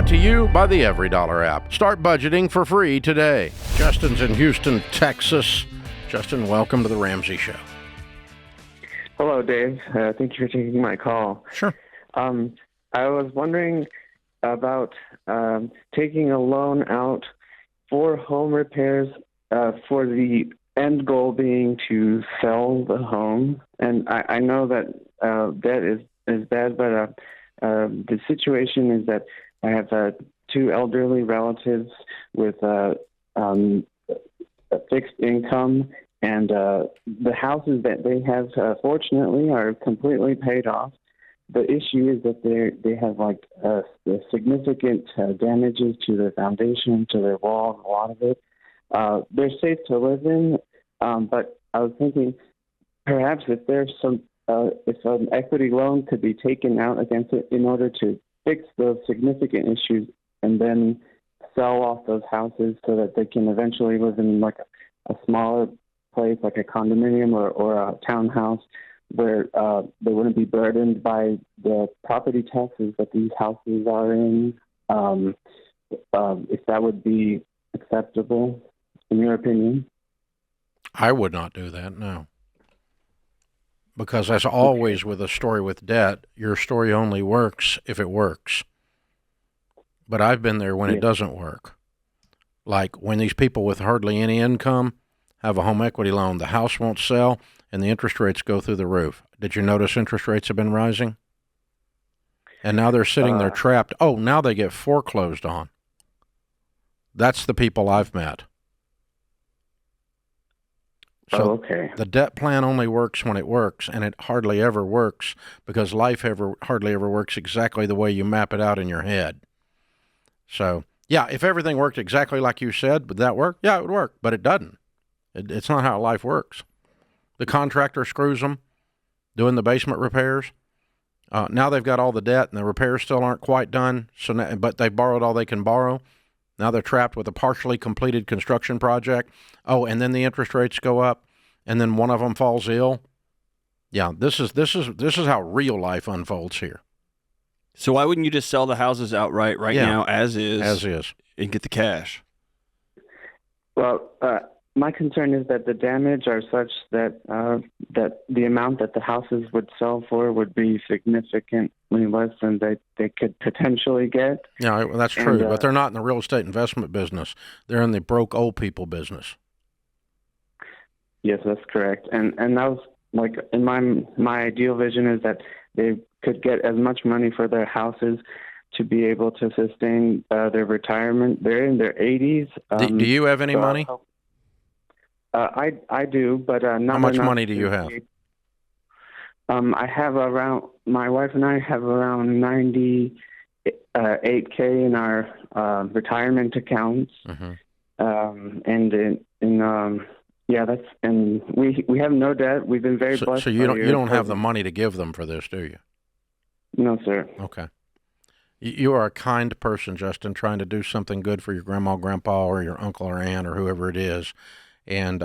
Brought to you by the Every Dollar app. Start budgeting for free today. Justin's in Houston, Texas. Justin, welcome to the Ramsey Show. Hello, Dave. Thank you for taking my call. Sure. I was wondering about taking a loan out for home repairs for the end goal being to sell the home. And I know that debt is bad, but the situation is that I have two elderly relatives with a fixed income, and the houses that they have, fortunately, are completely paid off. The issue is that they have significant damages to their foundation, to their walls, a lot of it. They're safe to live in, but I was thinking perhaps if there's if an equity loan could be taken out against it in order to fix those significant issues and then sell off those houses so that they can eventually live in like a smaller place, like a condominium or a townhouse, where they wouldn't be burdened by the property taxes that these houses are in, if that would be acceptable, in your opinion? I would not do that, no. Because as always with a story with debt, your story only works if it works. But I've been there when it doesn't work. Like when these people with hardly any income have a home equity loan, the house won't sell, and the interest rates go through the roof. Did you notice interest rates have been rising? And now they're sitting there trapped. Oh, now they get foreclosed on. That's the people I've met. So okay. The debt plan only works when it works, and it hardly ever works because life hardly ever works exactly the way you map it out in your head. So, yeah, if everything worked exactly like you said, would that work? Yeah, it would work, but it doesn't. It's not how life works. The contractor screws them doing the basement repairs. Now they've got all the debt, and the repairs still aren't quite done, but they borrowed all they can borrow. Now they're trapped with a partially completed construction project. Oh, and then the interest rates go up, and then one of them falls ill. Yeah, this is how real life unfolds here. So why wouldn't you just sell the houses outright now as is? As is. And get the cash? Well, my concern is that the damage are such that that the amount that the houses would sell for would be significantly less than they could potentially get. Yeah, that's true, but they're not in the real estate investment business. They're in the broke old people business. Yes, that's correct. And that was like in my ideal vision is that they could get as much money for their houses to be able to sustain their retirement. They're in their 80s. Do you have any money? I do, but not How much enough money do you have? I have my wife and I have around 98K in our retirement accounts. Mm-hmm. And we have no debt. We've been very blessed. So you don't have the money to give them for this, do you? No, sir. Okay. You are a kind person, Justin, trying to do something good for your grandma, grandpa, or your uncle or aunt or whoever it is. And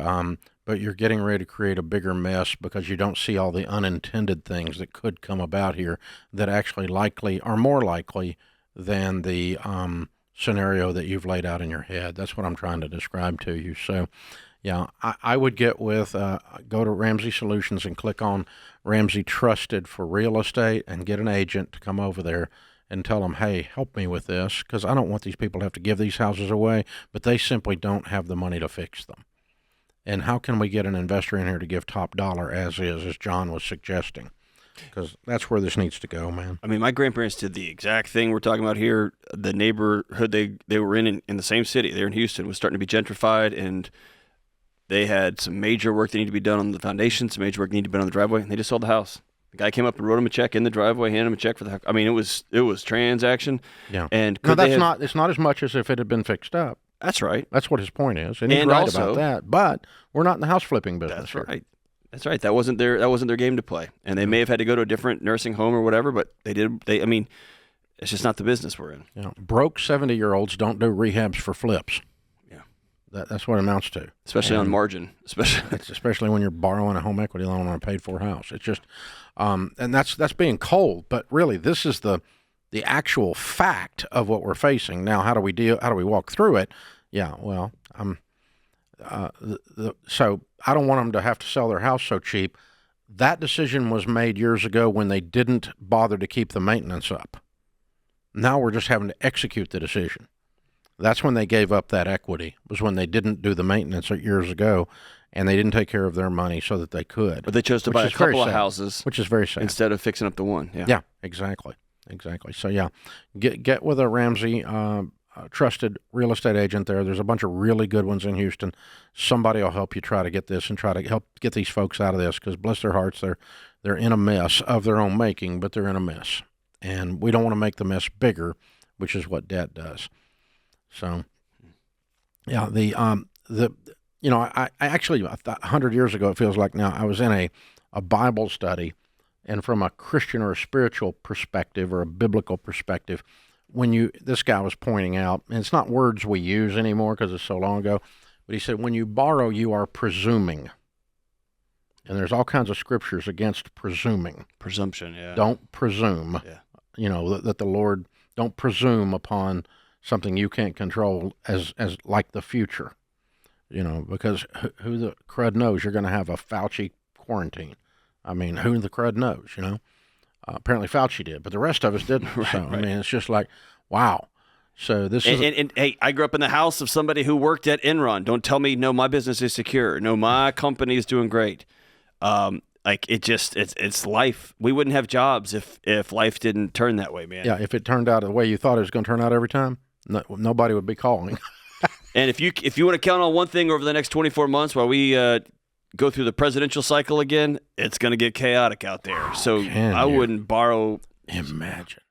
but you're getting ready to create a bigger mess because you don't see all the unintended things that could come about here that actually likely are more likely than the scenario that you've laid out in your head. That's what I'm trying to describe to you. So, yeah, I would get with go to Ramsey Solutions and click on Ramsey Trusted for Real Estate and get an agent to come over there and tell them, hey, help me with this, because I don't want these people to have to give these houses away, but they simply don't have the money to fix them. And how can we get an investor in here to give top dollar as is, as John was suggesting? Because that's where this needs to go, man. I mean, my grandparents did the exact thing we're talking about here. The neighborhood they were in the same city, they're in Houston, was starting to be gentrified, and they had some major work that needed to be done on the foundation, some major work needed to be done on the driveway, and they just sold the house. The guy came up and wrote him a check in the driveway, handed him a check for the house. I mean, it was transaction. Yeah. And no, it's not as much as if it had been fixed up. That's right. That's what his point is, and he's right also, about that. But we're not in the house flipping business. That's right. That's right. That wasn't their game to play, and they may have had to go to a different nursing home or whatever. But they did. I mean, it's just not the business we're in. Yeah. Broke 70-year-olds don't do rehabs for flips. Yeah. That's what it amounts to. Especially on margin. Especially when you're borrowing a home equity loan on a paid-for house. It's just, and that's being cold. But really, this is the the actual fact of what we're facing. Now, how do we deal? How do we walk through it? Yeah, well, so I don't want them to have to sell their house so cheap. That decision was made years ago when they didn't bother to keep the maintenance up. Now we're just having to execute the decision. That's when they gave up that equity, was when they didn't do the maintenance years ago, and they didn't take care of their money so that they could. But they chose to buy a couple of houses, which is very sad, instead of fixing up the one. Yeah, exactly. So yeah, get with a Ramsey, trusted real estate agent there. There's a bunch of really good ones in Houston. Somebody will help you try to get this and try to help get these folks out of this, because bless their hearts, they're in a mess of their own making, but they're in a mess, and we don't want to make the mess bigger, which is what debt does. So, yeah, I actually 100 years ago, it feels like now, I was in a Bible study, and from a Christian or a spiritual perspective or a biblical perspective, this guy was pointing out, and it's not words we use anymore because it's so long ago, but he said, when you borrow, you are presuming. And there's all kinds of scriptures against presuming. Presumption, yeah. Don't presume. Yeah. That the Lord, don't presume upon something you can't control as like the future. Because who the crud knows you're going to have a Fauci quarantine. I mean, who the crud knows, Apparently Fauci did, but the rest of us didn't. Right. I mean, it's just like, wow. So this is... And hey, I grew up in the house of somebody who worked at Enron. Don't tell me, no, my business is secure. No, my company is doing great. It's life. We wouldn't have jobs if life didn't turn that way, man. Yeah, if it turned out the way you thought it was going to turn out every time, nobody would be calling. And if you want to count on one thing over the next 24 months while we go through the presidential cycle again, it's going to get chaotic out there. So I wouldn't borrow. Imagine.